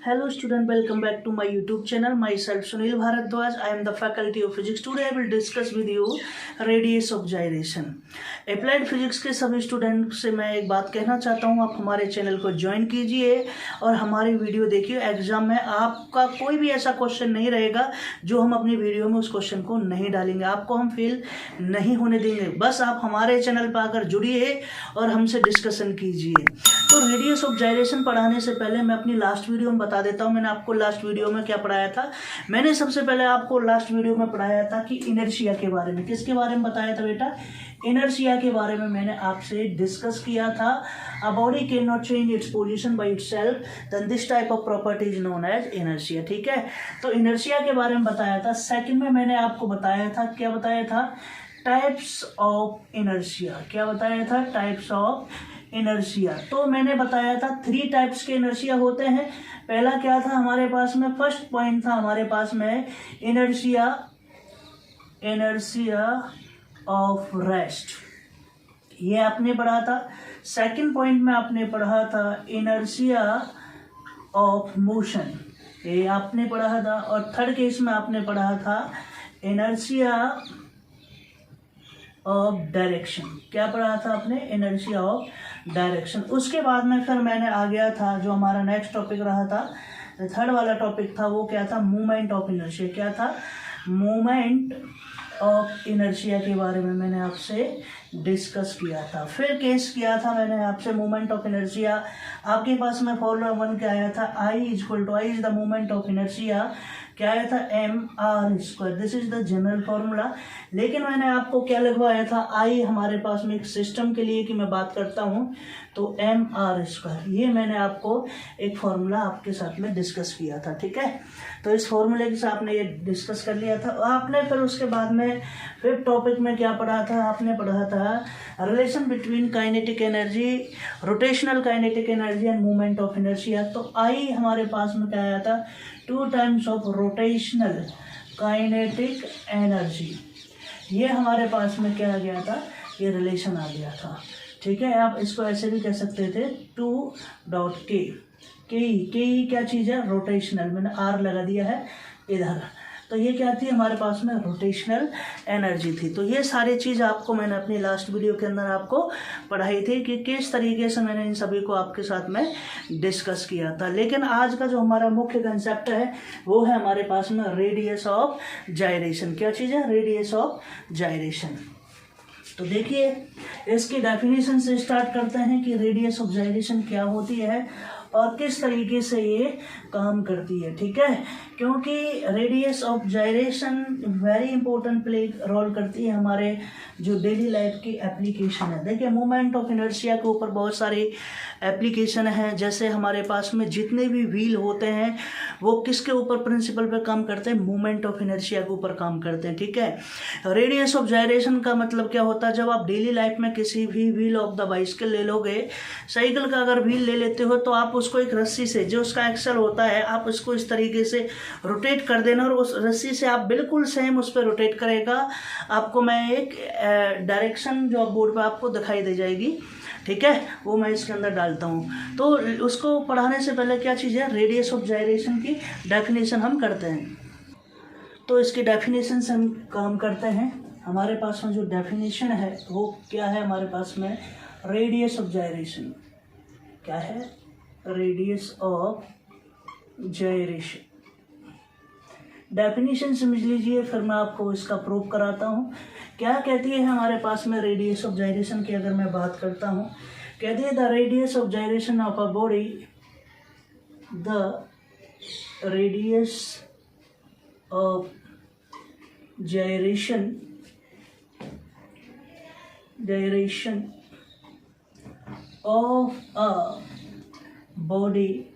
Hello student, welcome back to my YouTube channel. Myself Sunil Bharadwaj. I am the faculty of physics. Today I will discuss with you radius of gyration. Applied physics के सभी student से मैं एक बात कहना चाहता हूँ, आप हमारे चैनल को ज्वाइन कीजिए और हमारी वीडियो देखिए। एग्जाम में आपका कोई भी ऐसा क्वेश्चन नहीं रहेगा जो हम अपनी वीडियो में उस क्वेश्चन को नहीं डालेंगे, आपको हम फेल नहीं होने देंगे। बस आप हमारे चैनल पर आकर जुड़िए और हमसे डिस्कशन कीजिए। तो रेडियस ऑफ जाइरेशन पढ़ाने से पहले मैं अपनी लास्ट वीडियो में बता देता हूँ, मैंने आपको लास्ट वीडियो में क्या पढ़ाया था। मैंने सबसे पहले आपको लास्ट वीडियो में पढ़ाया था कि इनर्शिया के बारे में। किसके बारे में बताया था बेटा? इनर्शिया के बारे में मैंने आपसे डिस्कस किया था। A body can not change its position by itself, then this type of property is known as inertia. ठीक है, तो इनर्शिया के बारे में बताया था। सेकंड में मैंने आपको बताया था, क्या बताया था? Types of inertia. क्या बताया था? Types of inertia. तो मैंने बताया था 3 टाइप्स के इनर्शिया होते हैं। पहला क्या था हमारे पास में? फर्स्ट पॉइंट था हमारे पास में इनर्शिया ऑफ रेस्ट, ये आपने पढ़ा था। सेकंड पॉइंट में आपने पढ़ा था इनर्शिया ऑफ मोशन, ये आपने पढ़ा था। और थर्ड केस में आपने पढ़ा था इनर्शिया ऑफ डायरेक्शन। क्या पढ़ा था आपने? Inertia of direction. उसके बाद में फिर मैंने आ गया था जो हमारा नेक्स्ट टॉपिक रहा था, थर्ड वाला टॉपिक था, वो क्या था? Movement of inertia. क्या था? मूवमेंट ऑफ इनर्शिया के बारे में मैंने आपसे डिस्कस किया था। फिर केस किया था मैंने आपसे मूवमेंट ऑफ इनर्शिया। आपके पास में फॉर्मूला 1 क्या आया था? I is the movement of inertia. क्या आया था? mr²। This is the general formula. लेकिन मैंने आपको क्या लिखवाया था? I हमारे पास में एक सिस्टम के लिए कि मैं बात करता हूँ, तो mr², ये मैंने आपको एक फॉर्मूला आपके साथ में डिस्कस किया था। ठीक है, तो इस फॉर्मूले के साथ आपने ये डिस्कस कर लिया था। आपने फिर उसके बाद में फिफ्थ टॉपिक में क्या पढ़ा था? आपने पढ़ा था relation between kinetic energy, rotational kinetic energy and movement of inertia. तो आई हमारे पास में क्या आया था? 2 times of rotational kinetic energy, ये हमारे पास में क्या आ गया था? ये रिलेशन आ गया था। ठीक है, आप इसको ऐसे भी कह सकते थे 2.k। के क्या चीज़ है? रोटेशनल, मैंने आर लगा दिया है इधर। तो ये क्या थी हमारे पास में? रोटेशनल एनर्जी थी। तो ये सारी चीज़ आपको मैंने अपनी लास्ट वीडियो के अंदर आपको पढ़ाई थी कि किस तरीके से मैंने इन सभी को आपके साथ में डिस्कस किया था। लेकिन आज का जो हमारा मुख्य कंसेप्ट है वो है हमारे पास में रेडियस ऑफ जाइरेशन। क्या चीज़ है? Radius of gyration. तो देखिए, इसकी डेफिनेशन से स्टार्ट करते हैं कि रेडियस ऑफ जाइरेशन क्या होती है और किस तरीके से ये काम करती है। ठीक है, क्योंकि radius of gyration very important play role करती है हमारे जो डेली लाइफ की एप्लीकेशन है। देखिए, मूवमेंट ऑफ इनर्शिया के ऊपर बहुत सारी एप्लीकेशन है। जैसे हमारे पास में जितने भी व्हील होते हैं वो किसके ऊपर प्रिंसिपल पे काम करते हैं? मूवमेंट ऑफ इनर्शिया के ऊपर काम करते हैं। ठीक है, रेडियस ऑफ जाइरेशन का मतलब क्या होता है? जब आप डेली लाइफ में किसी भी व्हील ऑफ द बाइसिकल ले लोगे, साइकिल का अगर व्हील ले लेते हो, तो आप उसको एक रस्सी से, जो उसका एक्सल होता है, आप उसको इस तरीके से रोटेट कर देना और उस रस्सी से आप बिल्कुल सेम उस पर रोटेट करेगा। आपको मैं एक डायरेक्शन जो बोर्ड पे आपको दिखाई दे जाएगी, ठीक है, वो मैं इसके अंदर डालता हूँ। तो उसको पढ़ाने से पहले क्या चीज़ है? रेडियस ऑफ जाइरेशन की डेफिनेशन हम करते हैं। तो इसकी डेफिनेशन से हम काम करते हैं। हमारे पास में जो डेफिनेशन है वो क्या है हमारे पास में? रेडियस ऑफ जाइरेशन क्या है? Radius of जाइरेशन। डेफिनेशन समझ लीजिए, फिर मैं आपको इसका प्रूफ कराता हूँ। क्या कहती है हमारे पास में रेडियस ऑफ जाइरेशन की? अगर मैं बात करता हूँ, कहती है the radius of gyration of a body, the radius of gyration of a body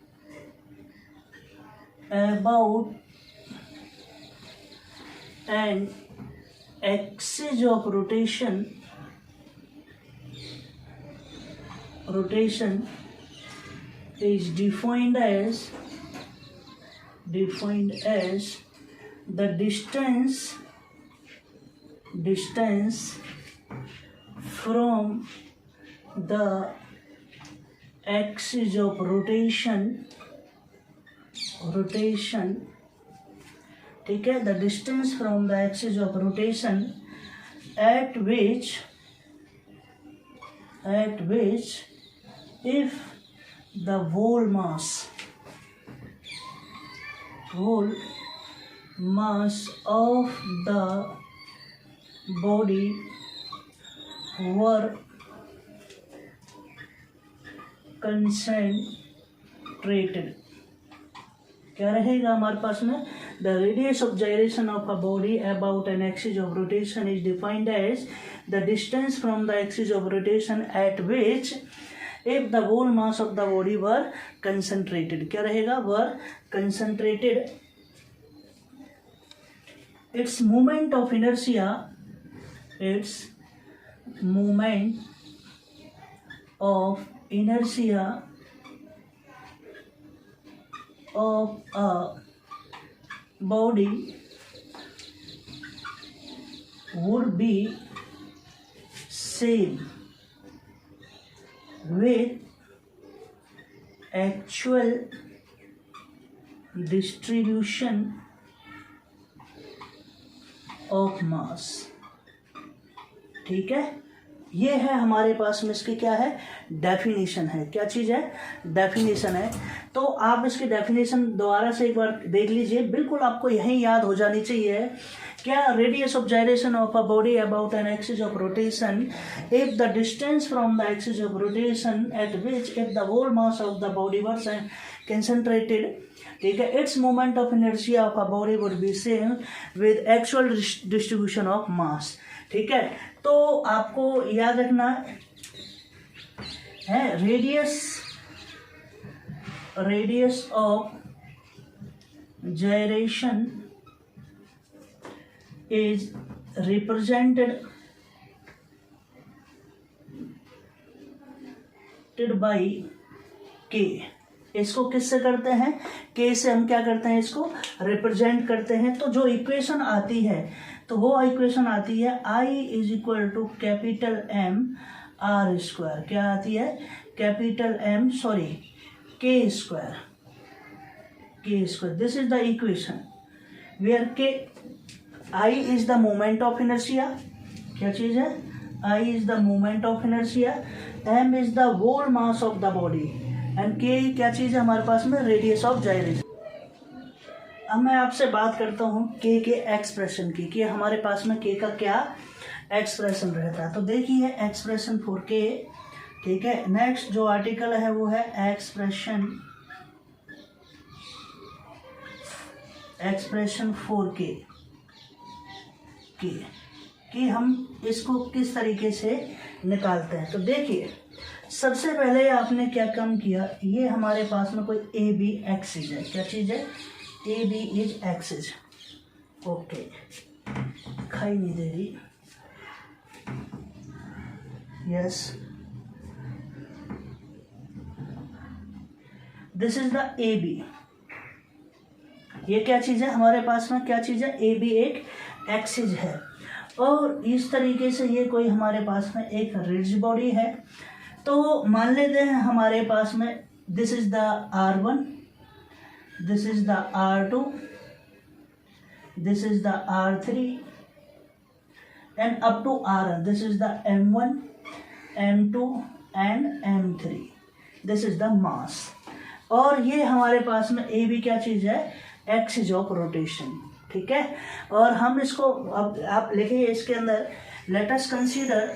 about an axis of rotation is defined as the distance from the axis of rotation rotation, ठीक है, the distance from the axis of rotation at which if the whole mass of the body were concentrated, क्या रहेगा हमारे पास में, the radius of gyration of a body about an axis of rotation is defined as the distance from the axis of rotation at which if the whole mass of the body were concentrated, क्या रहेगा, were concentrated, its moment of inertia, its moment of inertia of a body would be same with actual distribution of mass. ठीक है, ये है हमारे पास में इसकी क्या है, डेफिनेशन है. क्या चीज़ है, डेफिनेशन है. तो आप इसकी डेफिनेशन दोबारा से एक बार देख लीजिए, बिल्कुल आपको यही याद हो जानी चाहिए. क्या, radius of gyration of a body about an axis of rotation if the distance from the axis of rotation at which if the whole mass of the body were concentrated, ठीक है, its moment of inertia of a body would be same with actual distribution of mass. ठीक है, तो आपको याद रखना है radius of gyration is represented by k. इसको किससे करते हैं, k से हम क्या करते हैं, इसको रिप्रेजेंट करते हैं. तो जो इक्वेशन आती है, तो वो इक्वेशन आती है I is equal to capital M R square. क्या आती है, capital M K square. This is the equation where K, I is the moment of inertia. क्या चीज है, I is the moment of inertia, M is the whole mass of the body and K क्या चीज है हमारे पास में, radius of gyration. अब मैं आपसे बात करता हूँ K के एक्सप्रेशन की, कि हमारे पास में K का क्या एक्सप्रेशन रहता है. तो देखिए एक्सप्रेशन फॉर K. ठीक है, नेक्स्ट जो आर्टिकल है वो है एक्सप्रेशन फॉर K. कि हम इसको किस तरीके से निकालते हैं. तो देखिए सबसे पहले आपने क्या काम किया, ये हमारे पास में कोई ए बी एक्सिस है. क्या चीज़ है, A B is axis. Okay, दिखाई नहीं दे रही. Yes, this is the A B. ये क्या चीज़ है हमारे पास में, क्या चीज़ है, ए बी एक एक्सिस है. और इस तरीके से ये कोई हमारे पास में एक रिजिड बॉडी है. तो मान लेते हैं हमारे पास में this is the R1, this is the R2, this is the R3 and up to Rn. This is the M1, M2 and M3. This is the mass. और ये हमारे पास में ए बी क्या चीज़ है, एक्सिस ऑफ रोटेशन. ठीक है, और हम इसको अब आप लिखिए इसके अंदर, late us consider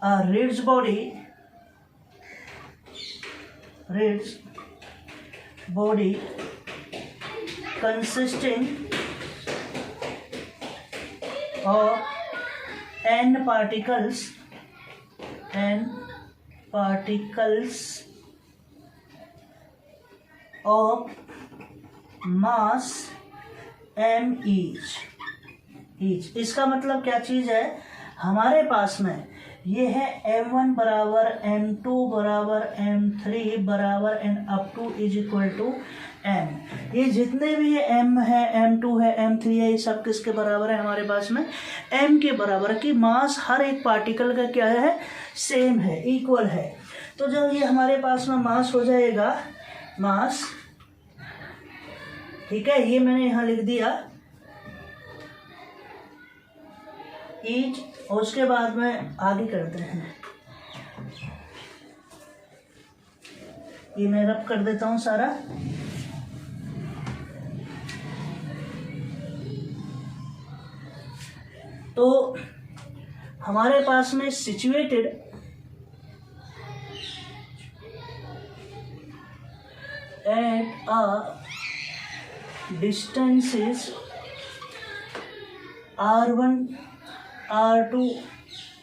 a rigid body consisting of n particles of mass m each. इसका मतलब क्या चीज़ है, हमारे पास में ये है M1 बराबर M2 बराबर M3 बराबर and up to is equal to M. ये जितने भी ये M है, M2 है, M3 है, ये सब किसके बराबर है हमारे पास में, M के बराबर. की मास हर एक पार्टिकल का क्या है, सेम है, इक्वल है. तो जब ये हमारे पास में मास हो जाएगा, मास, ठीक है, ये मैंने यहाँ लिख दिया ईच, और उसके बाद में आगे करते हैं, ये मैं रब कर देता हूँ सारा। तो हमारे पास में situated at a distances R1, R2,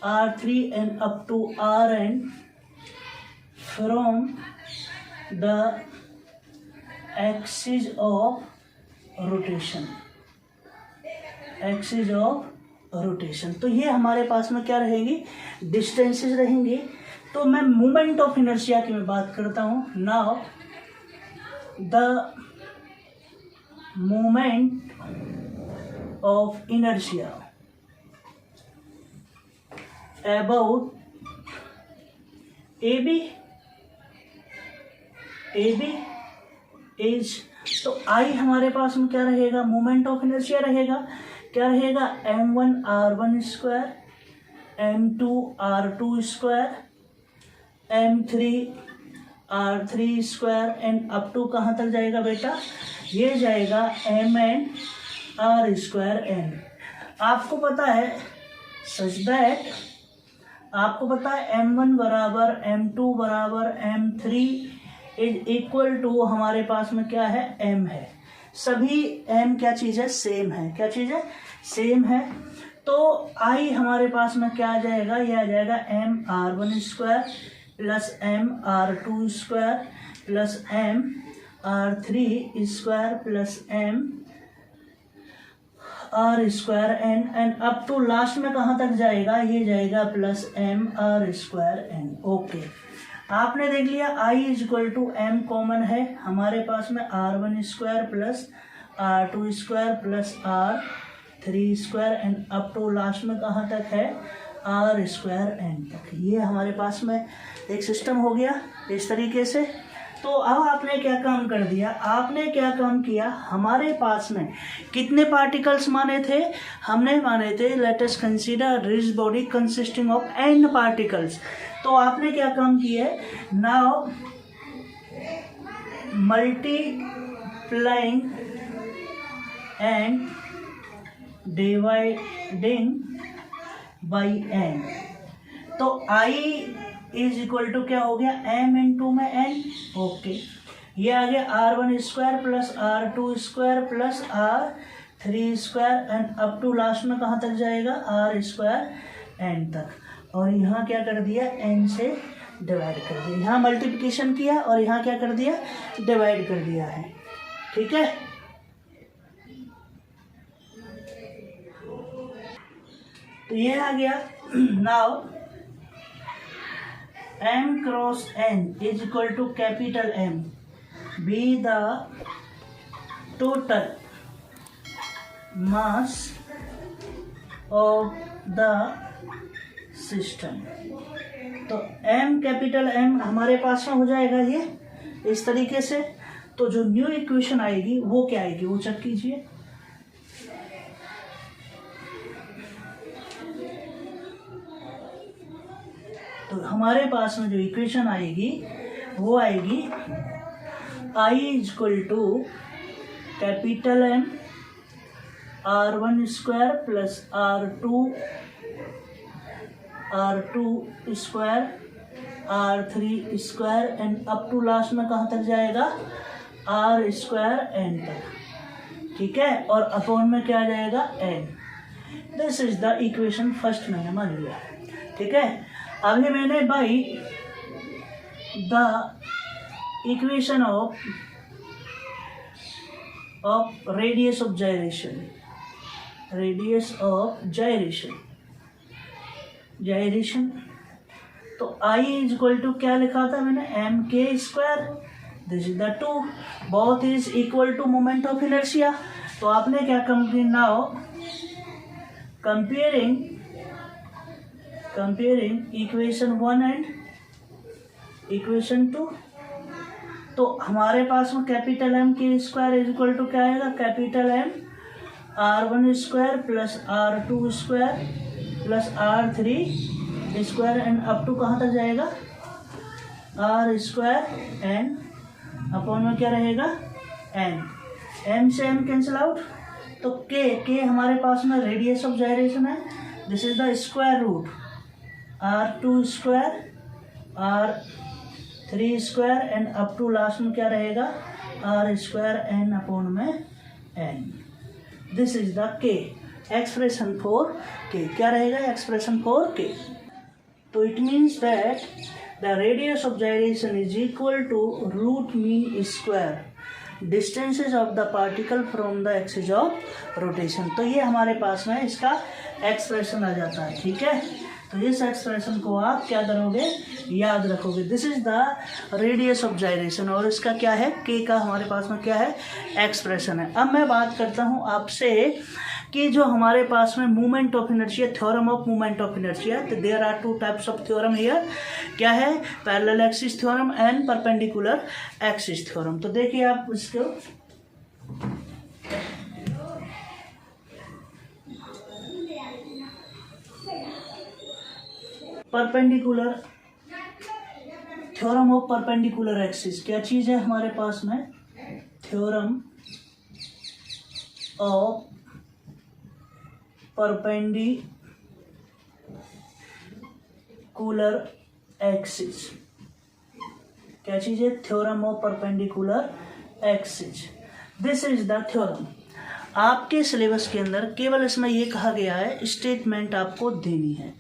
R3 and up to Rn from the axis of rotation, axis of rotation. तो ये हमारे पास में क्या रहेगी, डिस्टेंसेस रहेंगे। तो मैं मोमेंट ऑफ इनर्शिया की मैं बात करता हूँ। Now the moment of inertia about AB is, तो I हमारे पास में क्या रहेगा, मोमेंट ऑफ इनर्शिया रहेगा, क्या रहेगा, m1 r1 square, m2 r2 square, m3 r3 square and up to कहाँ तक जाएगा बेटा, ये जाएगा mn r स्क्वायर n। आपको पता है सच दैट, आपको पता है m1 बराबर m2 बराबर m3 इज इक्वल टू हमारे पास में क्या है, m है। सभी m क्या चीज़ है, सेम है। क्या चीज़ है, सेम है। तो I हमारे पास में क्या आ जाएगा, ये आ जाएगा m r1 square plus m r2 square plus m r3 square plus m r square and up to last में कहाँ तक जाएगा, ये जाएगा plus m r square n। Okay, आपने देख लिया I is equal to m common है हमारे पास में r1 square plus r2 square plus r3 square and up to last में कहाँ तक है, r स्क्वायर n तक। ये हमारे पास में एक सिस्टम हो गया इस तरीके से। तो अब आपने क्या काम कर दिया, आपने क्या काम किया, हमारे पास में कितने पार्टिकल्स माने थे, हमने माने थे let us consider rigid body consisting of n particles. तो आपने क्या काम किया है, now multiplying and dividing by n। तो I इज इक्वल टू क्या हो गया, m इंटू में n। ओके, ये आ गया r1 square plus r2 square plus r3 square and up to last में कहाँ तक जाएगा, r स्क्वायर n तक। और यहाँ क्या कर दिया, n से डिवाइड कर दिया, यहाँ मल्टीप्लिकेशन किया और यहाँ क्या कर दिया, डिवाइड कर दिया है। ठीक है, तो ये आ गया। Now m cross n is equal to capital M be the total mass of the system. तो m कैपिटल M हमारे पास में हो जाएगा ये इस तरीके से। तो जो न्यू इक्वेशन आएगी वो क्या आएगी, वो चेक कीजिए। तो हमारे पास में जो इक्वेशन आएगी वो आएगी I is equal to capital M r1 square plus r2 square r3 square and up to last में कहाँ तक जाएगा, r स्क्वायर n तक। ठीक है, और अपॉन में क्या जाएगा, n। This is the equation first मैंने मान लिया। ठीक है, अभी मैंने by the equation of radius of gyration, radius of gyration. तो I इज इक्वल टू क्या लिखा था मैंने, m k square, this is the two, both is equal to moment of inertia. तो आपने क्या कम किया, now comparing equation 1 and equation 2। तो हमारे पास में capital M K square is equal to क्या आएगा, capital M r1 square plus r2 square plus r3 square and up to कहाँ तक जाएगा, r स्क्वायर एन अपॉन में क्या रहेगा एन, एम से एम कैंसिल आउट। तो के हमारे पास में रेडियस ऑफ जायरेशन है, this is the square root r2 square r3 square and up to last में क्या रहेगा r स्क्वायर एन अपॉन में N. This is the K expression for K, क्या रहेगा एक्सप्रेशन फॉर के। तो it means that the radius of gyration is equal to root mean square distances of the particle from the axis of rotation. तो ये हमारे पास में इसका expression आ जाता है, ठीक है। तो इस एक्सप्रेशन को आप क्या करोगे, याद रखोगे। This is the radius of gyration और इसका क्या है, के का हमारे पास में क्या है एक्सप्रेशन है। अब मैं बात करता हूँ आपसे कि जो हमारे पास में movement of inertia, theorem of movement of inertia, तो there are two types of theorem here. क्या है, parallel axis theorem and perpendicular axis theorem. तो देखिए आप इसको perpendicular theorem of perpendicular axis क्या चीज है हमारे पास में, थ्योरम ऑफ परपेंडिकुलर एक्सिस, क्या चीज है, theorem of perpendicular axis. This is the theorem. आपके सिलेबस के अंदर केवल इसमें ये कहा गया है स्टेटमेंट आपको देनी है,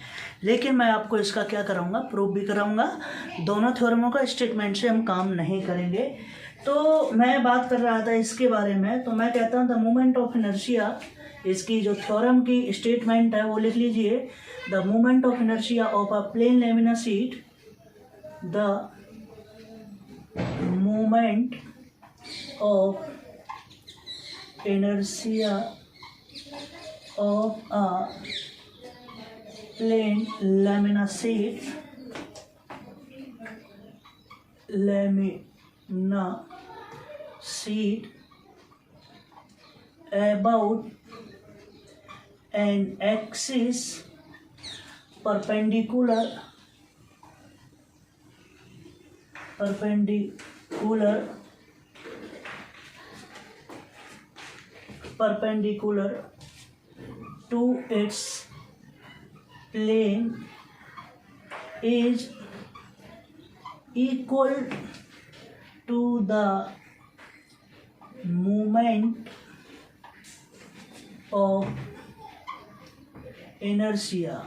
लेकिन मैं आपको इसका क्या कराऊंगा, प्रूफ भी कराऊंगा। दोनों थ्योरमों का स्टेटमेंट से हम काम नहीं करेंगे। तो मैं बात कर रहा था इसके बारे में, तो मैं कहता हूँ द मूवमेंट ऑफ इनर्शिया, इसकी जो थ्योरम की स्टेटमेंट है वो लिख लीजिए। The movement of inertia of a plane lamina sheet, the movement of inertia of a plane lamina sheet about an axis perpendicular to its plane is equal to the moment of inertia,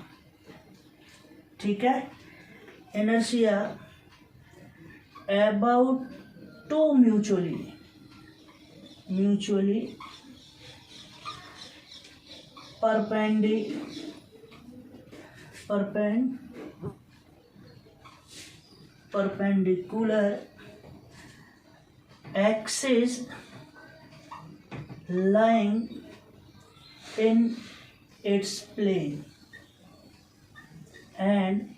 ठीक है। inertia about two mutually perpendicular axis lying in its plane and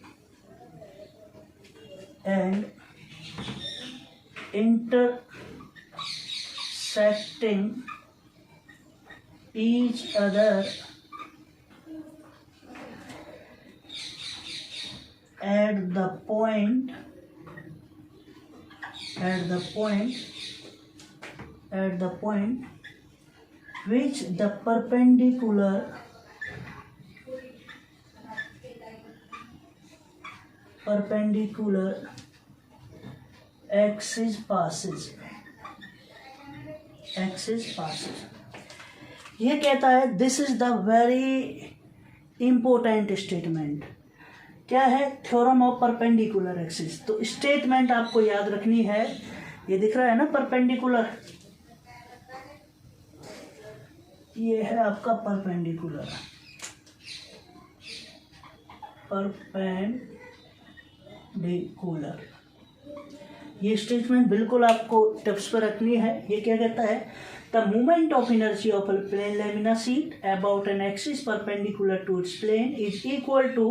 intersecting each other at the point which the perpendicular axis passes। ये कहता है this is the very important statement. क्या है, theorem of perpendicular axis. तो statement आपको याद रखनी है, ये दिख रहा है ना परपेंडिकुलर, ये है आपका परपेंडिकुलर, ये स्टेटमेंट बिल्कुल आपको टिप्स पर रखनी है। ये क्या कहता है, the movement of inertia of a plane lamina sheet about an axis perpendicular to its plane is equal to,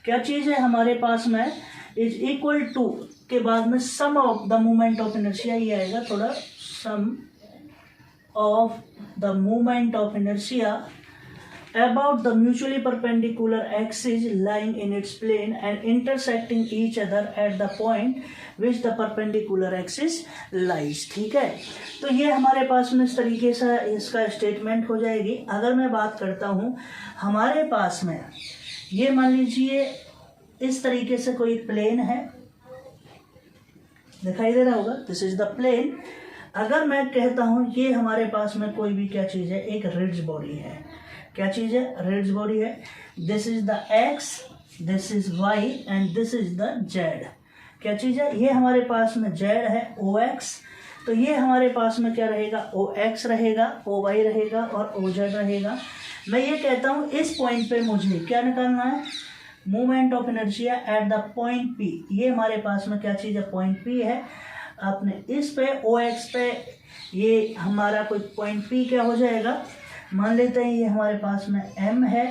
क्या चीज़ है हमारे पास में, इज इक्वल टू के बाद में sum of the moment of inertia ये आएगा थोड़ा, sum of the moment of inertia about the mutually perpendicular axes lying in its plane and intersecting each other at the point which the perpendicular axis lies। ठीक है, तो ये हमारे पास में इस तरीके से इसका स्टेटमेंट हो जाएगी। अगर मैं बात करता हूँ हमारे पास में, ये मान लीजिए इस तरीके से कोई प्लेन है, दिखाई दे रहा होगा, दिस इज द प्लेन। अगर मैं कहता हूँ ये हमारे पास में कोई भी क्या चीज़ है, एक रिड्ज बॉडी है। क्या चीज़ है? रिड्ज बॉडी है। This is the X, this is Y and this is the Z. क्या चीज़ है? ये हमारे पास में जेड है, ओ एक्स, तो ये हमारे पास में क्या रहेगा, ओ एक्स रहेगा, ओ वाई रहेगा और ओ जेड रहेगा। मैं ये कहता हूँ इस पॉइंट पे मुझे क्या निकालना है, moment of inertia at the point P. ये हमारे पास में क्या चीज़ है, पॉइंट पी है। आपने इस पे ओ एक्स पे ये हमारा कोई पॉइंट पी क्या हो जाएगा, मान लेते हैं ये हमारे पास में m है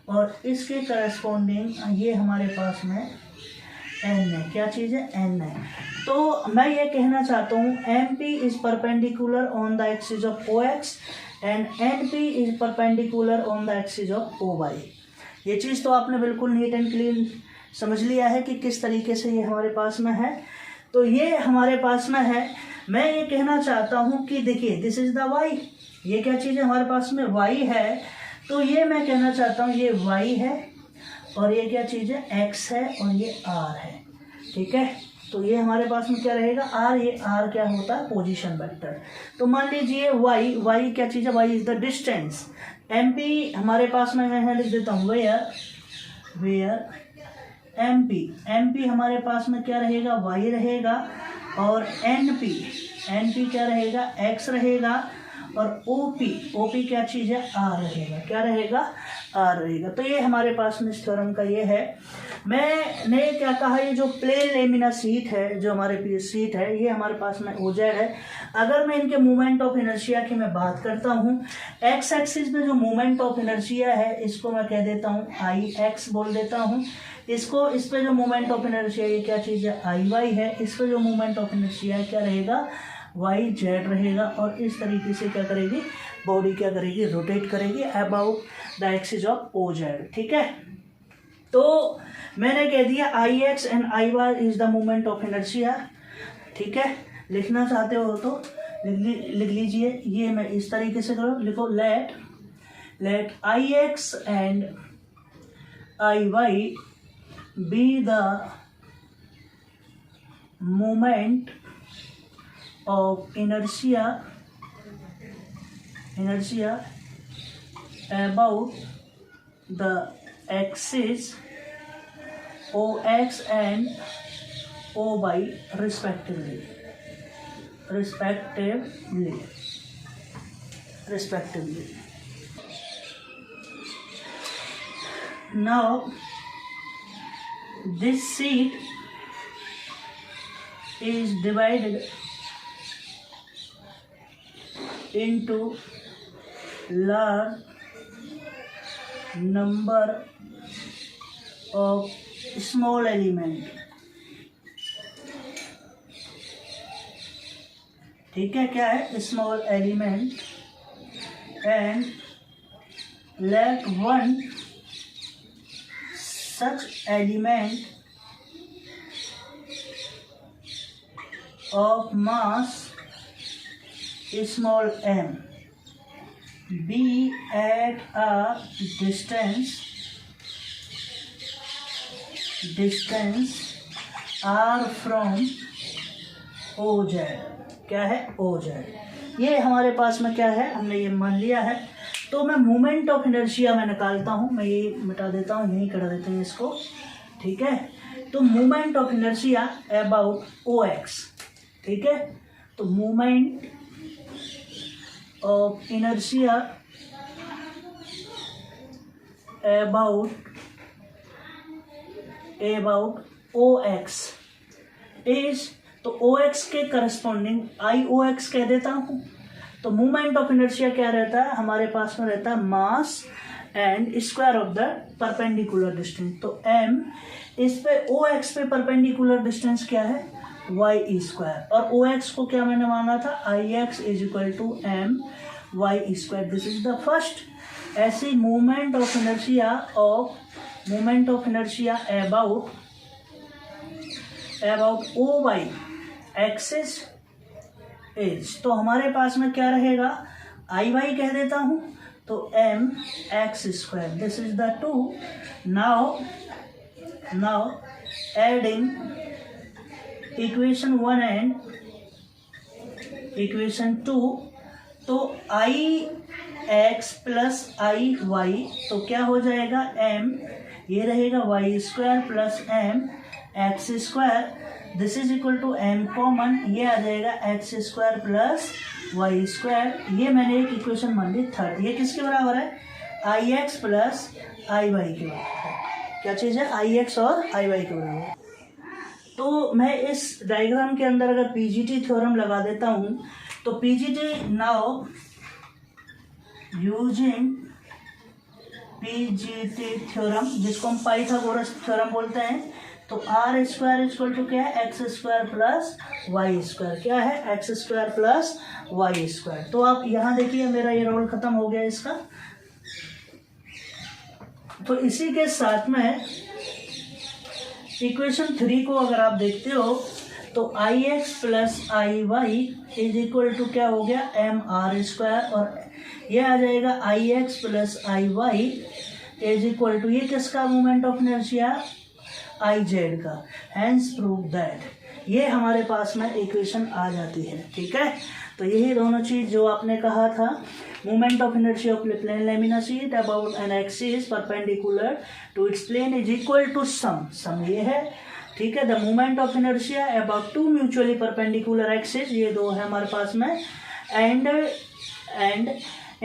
और इसके करस्पॉन्डिंग ये हमारे पास में n है। क्या चीज़ है? n है। तो मैं ये कहना चाहता हूँ MP is perpendicular on the axis of OX and NP is perpendicular on the axis of OY। ये चीज़ तो आपने बिल्कुल नीट एंड क्लीन समझ लिया है कि किस तरीके से ये हमारे पास में है। तो ये हमारे पास में है। मैं ये कहना चाहता हूँ कि देखिए दिस इज द y, ये क्या चीज़ है हमारे पास में, y है। तो ये मैं कहना चाहता हूँ ये y है और ये क्या चीज़ है, x है और ये r है। ठीक है, तो ये हमारे पास में क्या रहेगा, r। ये r क्या होता है, पोजीशन वेक्टर। तो मान लीजिए y क्या चीज़ है, y is the distance. MP हमारे पास में मैं लिख देता हूँ वेयर MP हमारे पास में क्या रहेगा, y रहेगा और NP क्या रहेगा, x रहेगा और OP क्या चीज़ है, R रहेगा। क्या रहेगा, R रहेगा। तो ये हमारे पास में इस थ्योरम का ये है। मैंने क्या कहा, ये जो प्लेन लेमिना शीट है, जो हमारे पास शीट है, ये हमारे पास में OZ है। अगर मैं इनके मोमेंट ऑफ इनर्शिया की मैं बात करता हूँ, एक्स एक्सिस में जो मोमेंट ऑफ इनर्शिया है इसको मैं कह देता हूँ IX बोल देता हूँ। इसको इस पे जो मोमेंट ऑफ इनर्शिया ये क्या चीज़ है, IY है। इस पे जो मोमेंट ऑफ इनर्शिया है क्या रहेगा, YZ रहेगा। और इस तरीके से क्या करेगी, बॉडी क्या करेगी, रोटेट करेगी about the axis of OZ। ठीक है, तो मैंने कह दिया IX and IY is the moment of inertia. ठीक है, लिखना चाहते हो तो लिख लीजिए। ये मैं इस तरीके से करो, लिखो let IX and IY be the moment of inertia about the axis OX and OY respectively. Now this sheet is divided into large number of small element। ठीक है, क्या है, small element and let one such element of mass small m be at a distance r from OZ। क्या है, OZ। ये हमारे पास में क्या है, हमने ये मान लिया है। तो मैं मोमेंट ऑफ इनर्शिया में निकालता हूँ, मैं ये मिटा देता हूँ, यहीं कर देते हैं इसको। ठीक है, तो moment of inertia about OX। ठीक है, तो moment of inertia about OX is, तो OX के करस्पॉन्डिंग IOX कह देता हूँ। तो मोमेंट ऑफ इनर्शिया क्या रहता है, हमारे पास में रहता है mass and square of the perpendicular distance. तो m, इस पे OX पे परपेंडिकुलर डिस्टेंस क्या है, वाई स्क्वायर, और ओ एक्स को क्या मैंने मांगा था, I X is equal to M Y square. This is the first ऐसी moment of inertia about O Y axis is. तो हमारे पास में क्या रहेगा, आई वाई कह देता हूं, तो M X square. This is the two. Now adding equation 1 and equation 2, तो I X plus I Y, तो क्या हो जाएगा, एम ये रहेगा Y square plus M X square. This is equal to M common, ये आ जाएगा X square plus Y square. ये मैंने एक इक्वेशन मान ली थर्ड। ये किसके बराबर है, आई एक्स प्लस आई वाई के बराबर है। क्या चीज़ है, आई एक्स और आई वाई के बराबर है। तो मैं इस डायग्राम के अंदर अगर पीजीटी थ्योरम लगा देता हूँ, तो PGT now using PGT theorem, जिसको हम पाइथागोरस थ्योरम बोलते हैं, तो आर स्क्वायर इक्वल टू क्या है, X square plus Y square. क्या है, X square plus Y square. तो आप यहाँ देखिए मेरा ये रोल खत्म हो गया इसका। तो इसी के साथ में इक्वेशन 3 को अगर आप देखते हो, तो I X plus I Y is equal to क्या हो गया, एम आर स्क्वायर, और ये आ जाएगा I X plus I Y is equal to, ये किसका moment of inertia, I Z का। हैंस प्रूव दैट, ये हमारे पास में इक्वेशन आ जाती है। ठीक है, तो यही दोनों चीज जो आपने कहा था, moment of inertia of plane lamina sheet about an axis perpendicular to its plane is equal to sum ये है। ठीक है, the moment of inertia about two mutually perpendicular axis, ये दो है हमारे पास में, and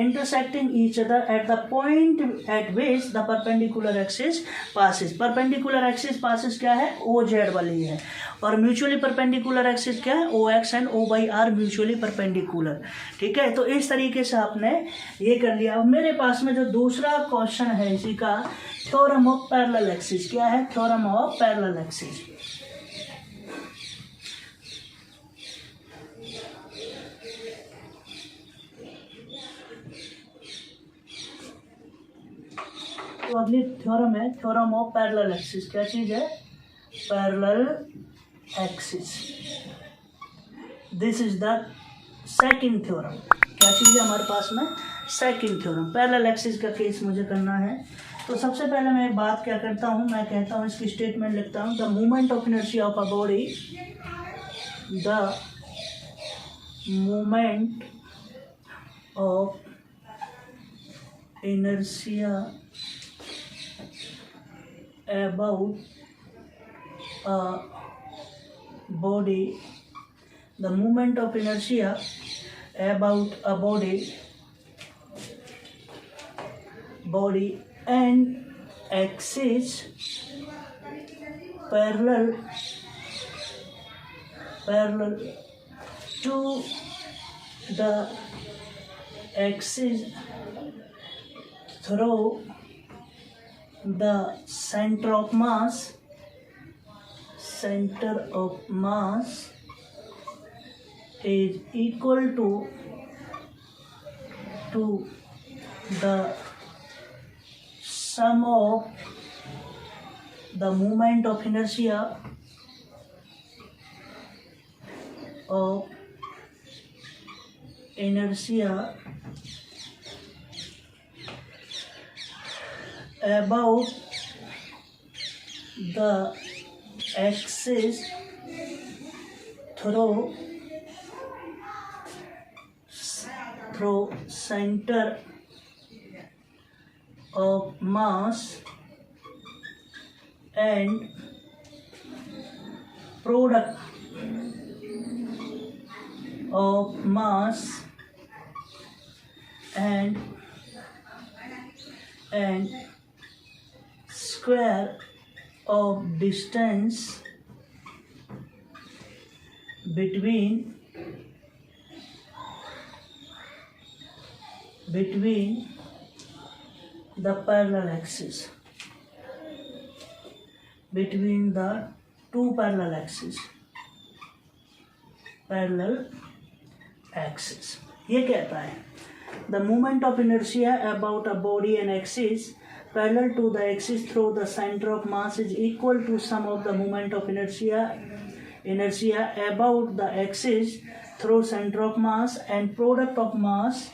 intersecting each other at the point at which the perpendicular axis passes। perpendicular axis passes क्या है, OZ वाली है, और mutually perpendicular axis क्या है, OX and OY are mutually perpendicular। ठीक है, तो इस तरीके से आपने ये कर लिया। अब मेरे पास में जो दूसरा क्वेश्चन है इसी का, थ्योरम ऑफ पैरेलल एक्सिस। क्या है, थ्योरम ऑफ पैरेलल एक्सिस। तो अगली थ्योरम है थ्योरम ऑफ पैरेलल एक्सिस। क्या चीज है, parallel axis. This is the second theorem. क्या चीज है हमारे पास में, सेकंड थ्योरम। पैरेलल एक्सिस का केस मुझे करना है। तो सबसे पहले मैं एक बात क्या करता हूँ, मैं कहता हूँ इसकी स्टेटमेंट लिखता हूँ, the movement of inertia of a body, the movement of inertia about a body, the movement of inertia about a body and axis parallel to the axis through the center of mass is equal to the sum of the moment of inertia about the axis through center of mass and product of mass and square of distance between the parallel axis, between the two parallel axes। Parallel axis. ये कहता है the movement of inertia about a body and axis parallel to the axis through the centre of mass is equal to sum of the movement of inertia about the axis through center of mass and product of mass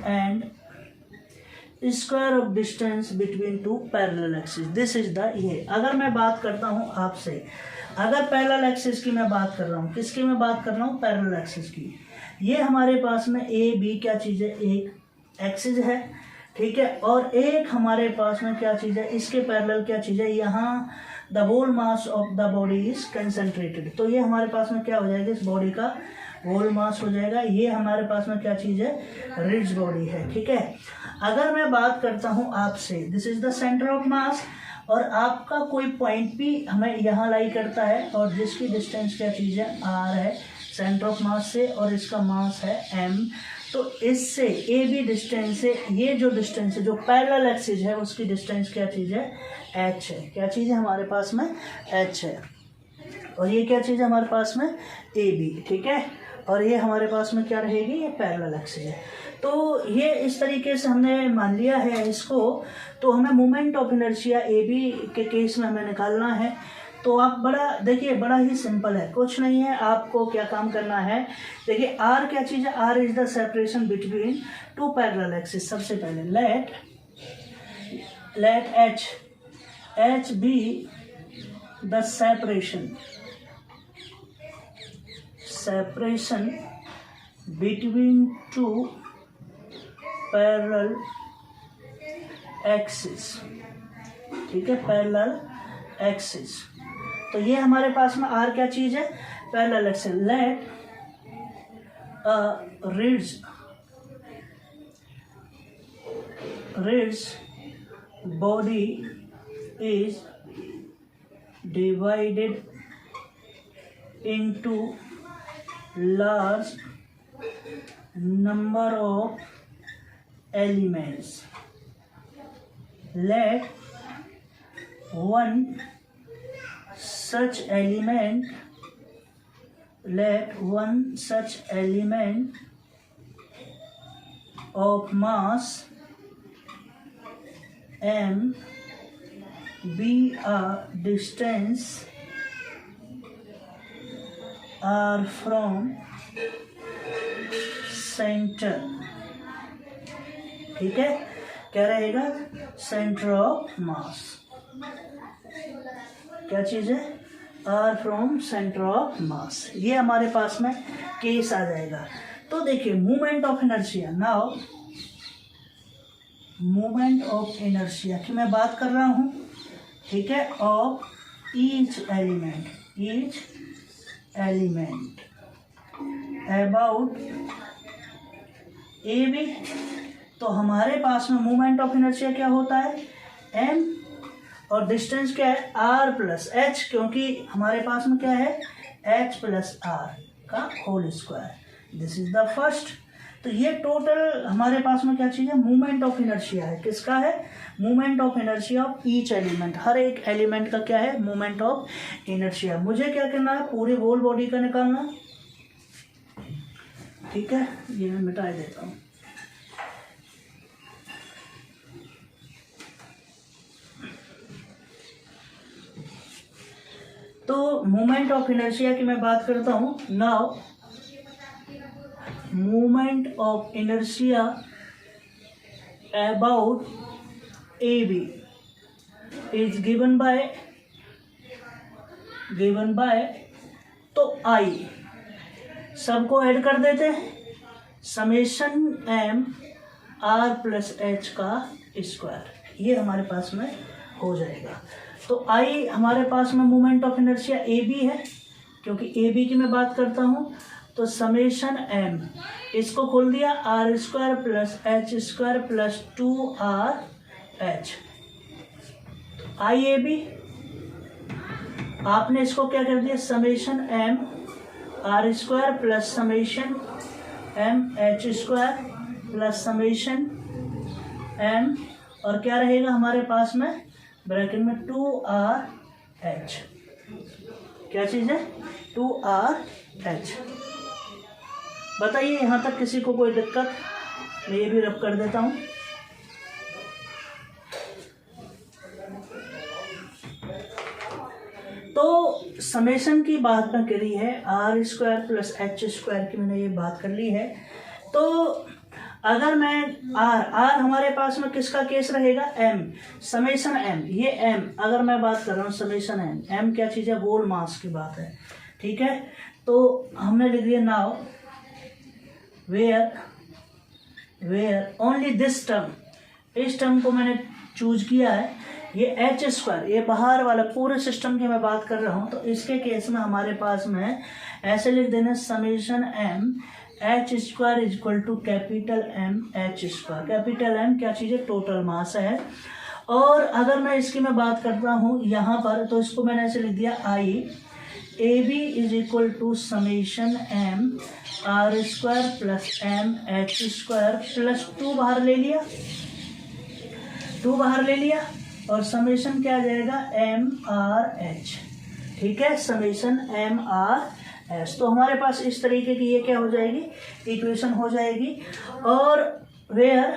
and square of distance between two parallel axes. This is the ये अगर मैं बात करता हूँ आपसे, अगर parallel axis की मैं बात कर रहा हूँ, किसकी मैं बात कर रहा हूँ? पैरेलल एक्सिस की। ये हमारे पास में ए बी क्या चीज़ है? एक एक्सिस है, ठीक है, और एक हमारे पास में क्या चीज़ है? इसके पैरेलल क्या चीज़ है? यहाँ the whole mass of the body is concentrated. तो ये हमारे पास में क्या हो जाएगा? इस बॉडी का होल मास हो जाएगा। ये हमारे पास में क्या चीज़ है? रिड्ज बॉडी है, ठीक है। अगर मैं बात करता हूँ आपसे, this is the centre of मास, और आपका कोई पॉइंट भी हमें यहाँ लाई करता है और जिसकी डिस्टेंस क्या चीज़ है? आर है सेंटर ऑफ मास से, और इसका मास है एम। तो इससे ए बी डिस्टेंस से ये जो डिस्टेंस है, जो पैरेलल एक्सिस है, उसकी डिस्टेंस क्या चीज़ है? एच है। क्या चीज़ है हमारे पास में? एच है। और ये क्या चीज़ है हमारे पास में? ए बी, ठीक है। और ये हमारे पास में क्या रहेगी? ये पैरेलल एक्सिस है। तो ये इस तरीके से हमने मान लिया है इसको। तो हमें moment of inertia A B के केस में हमें निकालना है। तो आप देखिए बड़ा ही सिंपल है, कुछ नहीं है। आपको क्या काम करना है? देखिए आर क्या चीज़ है? R is the separation between two parallel axis. सबसे पहले let H be the separation between two parallel axis, ठीक है, पैरेलल एक्सिस। तो ये हमारे पास में आर क्या चीज़ है? Parallel axis. लेट रिड्ज body is divided into large number of elements. Let one such element of mass m be a distance r from center, ठीक है। क्या रहेगा? Centre of mass. क्या चीज़ है? R from centre of mass. ये हमारे पास में केस आ जाएगा। तो देखिए movement of inertia, now movement of inertia की मैं बात कर रहा हूँ, ठीक है, of each element about A B. तो हमारे पास में मूवमेंट ऑफ इनर्शिया क्या होता है? एम, और डिस्टेंस क्या है? आर प्लस एच, क्योंकि हमारे पास में क्या है? एच प्लस आर का whole square. This is the first. तो ये टोटल हमारे पास में क्या चीज़ है? मूवमेंट ऑफ इनर्शिया है। किसका है? Movement of inertia of each element. हर एक एलिमेंट का क्या है? Movement of inertia. मुझे क्या करना है? पूरी होल बॉडी का निकालना, ठीक है। ये मैं मिटा देता हूँ। तो मूवमेंट ऑफ इनर्शिया की मैं बात करता हूँ। Now movement of inertia about A B is given by तो आई सबको ऐड कर देते हैं, summation M R plus H का स्क्वायर, ये हमारे पास में हो जाएगा। तो आई हमारे पास में movement of inertia A B है, क्योंकि ए बी की मैं बात करता हूँ। तो समेशन एम, इसको खोल दिया, R square plus H square plus 2RH। I A B आपने इसको क्या कर दिया? Summation M R square plus summation M H square plus summation M, और क्या रहेगा हमारे पास में ब्रैकेट में 2RH। एच। क्या चीज़ है? 2RH। बताइए यहाँ तक किसी को कोई दिक्कत? मैं ये भी रब कर देता हूँ। तो समेशन की बात में करी है, R² + H² की मैंने ये बात कर ली है। तो अगर मैं R हमारे पास में किसका केस रहेगा? M, समेशन M, ये M अगर मैं बात कर रहा हूँ समेशन M क्या चीज़ है? होल मास की बात है, ठीक है। तो हमने लिख दिया now where only this term, इस टर्म को मैंने चूज किया है, ये H², ये बाहर वाला पूरे सिस्टम की मैं बात कर रहा हूँ। तो इसके केस में हमारे पास में ऐसे लिख देना summation M H² = capital M H²। Capital M क्या चीज़ है? टोटल मास है। और अगर मैं इसकी मैं बात करता हूँ यहाँ पर, तो इसको मैंने ऐसे लिख दिया AB = summation M R² + M H² + 2 बाहर ले लिया, 2 बाहर ले लिया, और समेशन क्या आ जाएगा? MRH, ठीक है, समेशन MRH। तो हमारे पास इस तरीके की ये क्या हो जाएगी? इक्वेशन हो जाएगी। और वेयर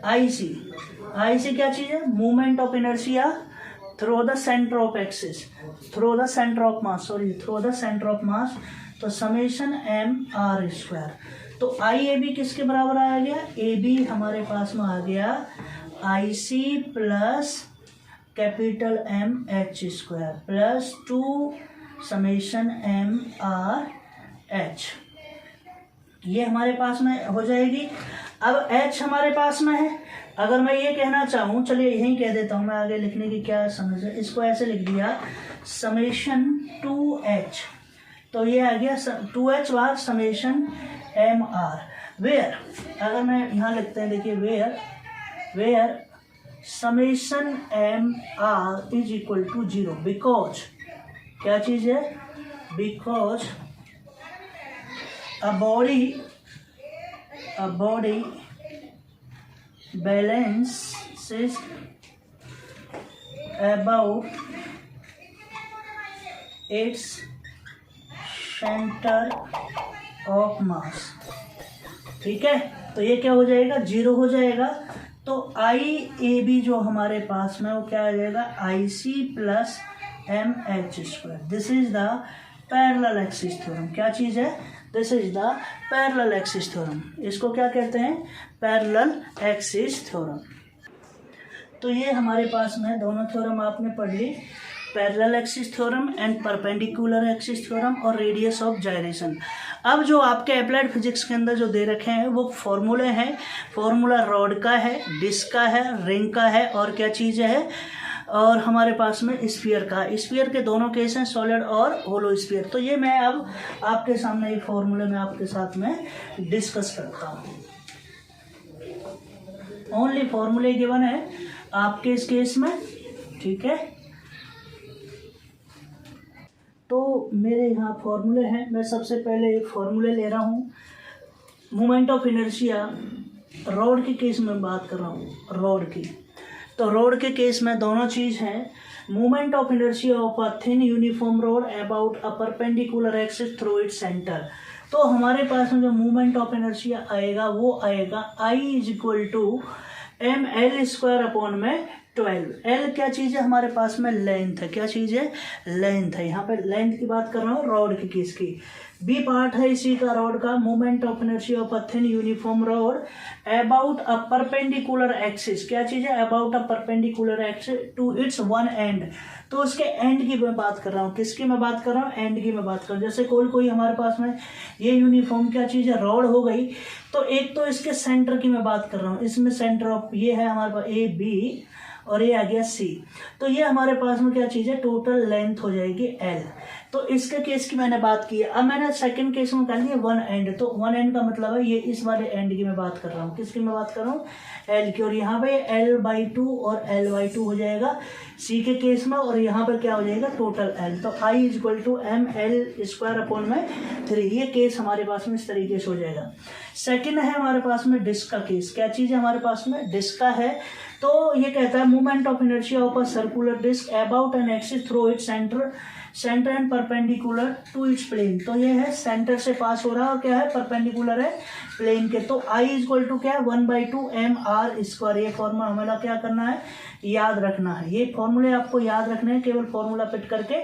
IC क्या चीज़ है? Movement of inertia through the centre of axis, through the centre of मास। तो समेशन MR²। तो IAB किसके बराबर आ गया? AB हमारे पास में आ गया IC + capital M H² + 2 summation MRH, ये हमारे पास में हो जाएगी। अब H हमारे पास में है। अगर मैं ये कहना चाहूँ, चलिए यहीं कह देता हूँ, मैं आगे लिखने की क्या समझ है, इसको ऐसे लिख दिया समेशन 2H। तो ये आ गया 2H bar summation MR। Where अगर मैं यहाँ लिखते हैं, देखिए वेयर समेशन MR = 0, बिकॉज क्या चीज़ है? Because a body balances about its center of mass, ठीक है। तो ये क्या हो जाएगा? 0 हो जाएगा। तो IAB जो हमारे पास में वो क्या आ जाएगा? IC + MH²। This is the parallel axis theorem. क्या चीज़ है? This is the parallel axis theorem. इसको क्या कहते हैं? Parallel axis theorem. तो ये हमारे पास में दोनों थ्योरम आपने पढ़ ली, parallel axis theorem and perpendicular axis theorem और रेडियस ऑफ जायरेशन। अब जो आपके अप्लाइड फिजिक्स के अंदर जो दे रखे हैं वो फॉर्मूले हैं। फॉर्मूला रॉड का है, डिस्क का है, रिंग का है, और क्या चीज़ है? और हमारे पास में स्फीयर का। स्फीयर के दोनों केस हैं, सॉलिड और होलो स्फीयर। तो ये मैं अब आपके सामने ये फॉर्मूले में आपके साथ में डिस्कस करता हूँ। ओनली फॉर्मूले गिवन है आपके इस केस में, ठीक है। तो मेरे यहाँ फॉर्मूले हैं। मैं सबसे पहले एक फॉर्मूले ले रहा हूँ। मोमेंट ऑफ इनर्शिया रॉड के केस में बात कर रहा हूँ, रॉड की। तो रॉड के केस में दोनों चीज़ हैं। Moment of inertia of a thin uniform rod about a perpendicular axis through its centre. तो हमारे पास में जो मोमेंट ऑफ इनर्शिया आएगा वो आएगा I = mL² / 12। L क्या चीज़ है? हमारे पास में लेंथ है। क्या चीज़ है? लेंथ है। यहाँ पे लेंथ की बात कर रहा हूँ रॉड के केस की। बी पार्ट है इसी का रॉड का, moment of inertia of a thin uniform rod about a perpendicular axis. क्या चीज़ है? About a perpendicular axis to its one end. तो उसके एंड की मैं बात कर रहा हूँ। किसकी मैं बात कर रहा हूँ? एंड की मैं बात कर रहा हूँ। जैसे कोई हमारे पास में ये यूनिफॉर्म क्या चीज़ है? रॉड हो गई। तो एक तो इसके सेंटर की मैं बात कर रहा हूँ। इसमें सेंटर ऑफ ये है हमारे पास AB और ये आ गया C। तो ये हमारे पास में क्या चीज़ है? टोटल लेंथ हो जाएगी L। तो इसके केस की मैंने बात की है। अब मैंने सेकंड केस में कर लिया वन एंड। तो वन एंड का मतलब है ये इस वाले एंड की मैं बात कर रहा हूँ। किसकी मैं बात कर रहा हूँ? L की। और यहाँ पे L/2 और L/2 हो जाएगा C के केस में, और यहाँ पर क्या हो जाएगा? Total L। तो I = mL² / 3। ये केस हमारे पास में इस तरीके से हो जाएगा। सेकेंड है हमारे पास में डिस्क का केस। क्या चीज़ है हमारे पास में? डिस्क का है। तो ये कहता है movement of inertia of a circular disc about an axis through its centre and perpendicular to its plane. तो ये है सेंटर से पास हो रहा है और क्या है, परपेंडिकुलर है प्लेन के। तो I इक्वल टू क्या है, 1/2 mr²। ये फॉर्मूला हमें क्या करना है, याद रखना है। ये फॉर्मूले आपको याद रखने हैं, केवल फॉर्मूला फिट करके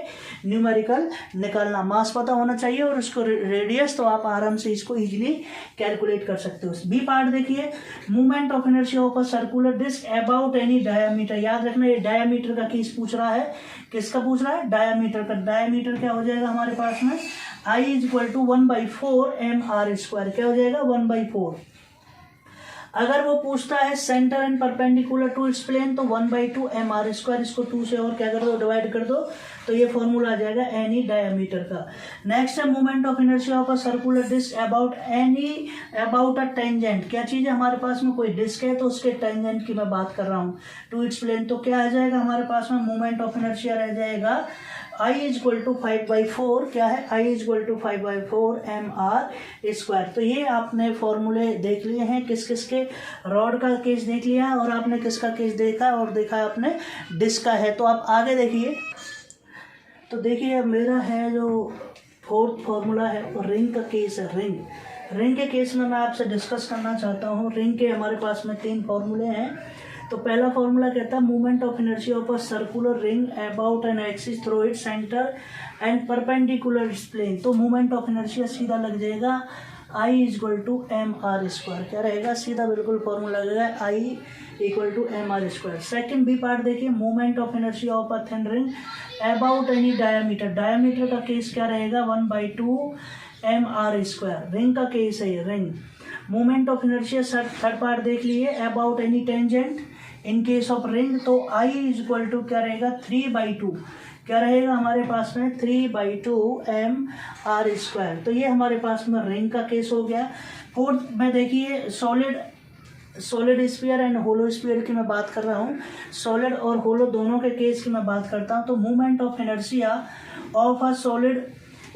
न्यूमेरिकल निकालना। मास पता होना चाहिए और उसको रेडियस, तो आप आराम से इसको इजीली कैलकुलेट कर सकते हो। बी पार्ट देखिए, movement of inertia of a circular disc about any diameter. याद रखना ये डायामीटर का केस पूछ रहा है। किसका पूछ रहा है, डायामीटर का। डायामीटर क्या हो जाएगा हमारे पास में, I इक्वल टू 1/4 mr²। क्या हो जाएगा, 1/4। अगर वो पूछता है centre and perpendicular to its plane, तो 1/2 mr²। इसको 2 से और क्या कर दो, डिवाइड कर दो, तो ये फॉर्मूला आ जाएगा एनी डायमीटर का। नेक्स्ट है movement of inertia of a circular disc about a tangent. क्या चीज है हमारे पास में, कोई डिस्क है तो उसके टेंजेंट की मैं बात कर रहा हूँ, टू इट्स प्लेन। तो क्या आ जाएगा हमारे पास में, मूवमेंट ऑफ इनर्शिया रह जाएगा I इक्वल टू 5/4। क्या है, I इक्वल टू 5/4 mr²। तो ये आपने फॉर्मूले देख लिए हैं, किस किस के, रॉड का केस देख लिया है और आपने किसका केस देखा और देखा आपने डिस्क का है। तो आप आगे देखिए, तो देखिए मेरा है जो 4th फॉर्मूला है वो रिंग का केस है। रिंग के केस में मैं आपसे डिस्कस करना चाहता हूँ। रिंग के हमारे पास में 3 फॉर्मूले हैं। तो पहला फॉर्मूला कहता है movement of inertia of a circular ring about an axis through its centre and perpendicular its plane. तो मूवमेंट ऑफ इनर्शिया सीधा लग जाएगा I इक्वल टू mr²। क्या रहेगा, सीधा बिल्कुल फॉर्मूला लगेगा I equal to mr²। Second B part देखिए, movement of inertia of a thin ring about any diameter. Diameter का केस क्या रहेगा, 1/2 mr²। रिंग का केस है ये, ring. Movement of inertia third part देख लिए, about any tangent in case of ring. तो I इक्वल टू क्या रहेगा, 3/2। क्या रहेगा हमारे पास में, 3/2 mr²। तो ये हमारे पास में रिंग का केस हो गया। फोर्थ में देखिए, solid sphere and hollow sphere की मैं बात कर रहा हूँ। सॉलिड और होलो दोनों के केस की मैं बात करता हूँ। तो movement of inertia of a solid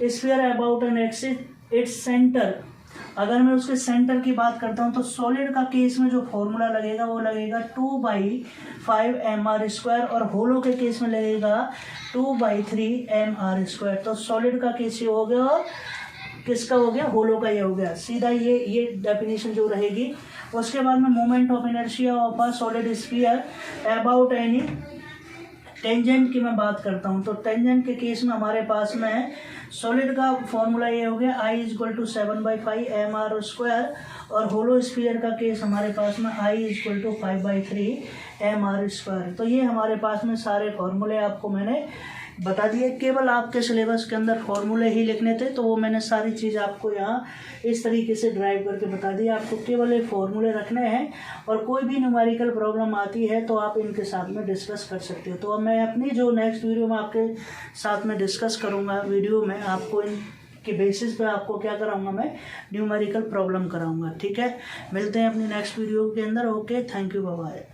sphere about an axis its centre. अगर मैं उसके सेंटर की बात करता हूँ तो सॉलिड का केस में जो फॉर्मूला लगेगा वो लगेगा 2/5 mr²। और होलो के केस में लगेगा 2/3 mr²। तो सॉलिड का केस ये हो गया और किसका हो गया, होलो का ये हो गया। सीधा ये डेफिनेशन जो रहेगी। उसके बाद में movement of inertia of a solid sphere about any tangent की मैं बात करता हूँ। तो टेंजेंट के केस में हमारे पास में है, सॉलिड का फॉर्मूला ये हो गया I इक्वल टू 7/5 mr²। और होलो स्फीयर का केस हमारे पास में I इक्वल टू 5/3 mr²। तो ये हमारे पास में सारे फॉर्मूले आपको मैंने बता दिए। केवल आपके सिलेबस के अंदर फॉर्मूले ही लिखने थे, तो वो मैंने सारी चीज़ आपको यहाँ इस तरीके से ड्राइव करके बता दी। आपको केवल ये फॉर्मूले रखने हैं और कोई भी न्यूमेरिकल प्रॉब्लम आती है तो आप इनके साथ में डिस्कस कर सकते हो। तो अब मैं अपनी जो नेक्स्ट वीडियो में आपके साथ में डिस्कस करूँगा, वीडियो में आपको इन के बेसिस पे आपको क्या कराऊंगा, मैं न्यूमेरिकल प्रॉब्लम कराऊंगा। ठीक है, मिलते हैं अपनी नेक्स्ट वीडियो के अंदर। Okay, thank you, bye bye.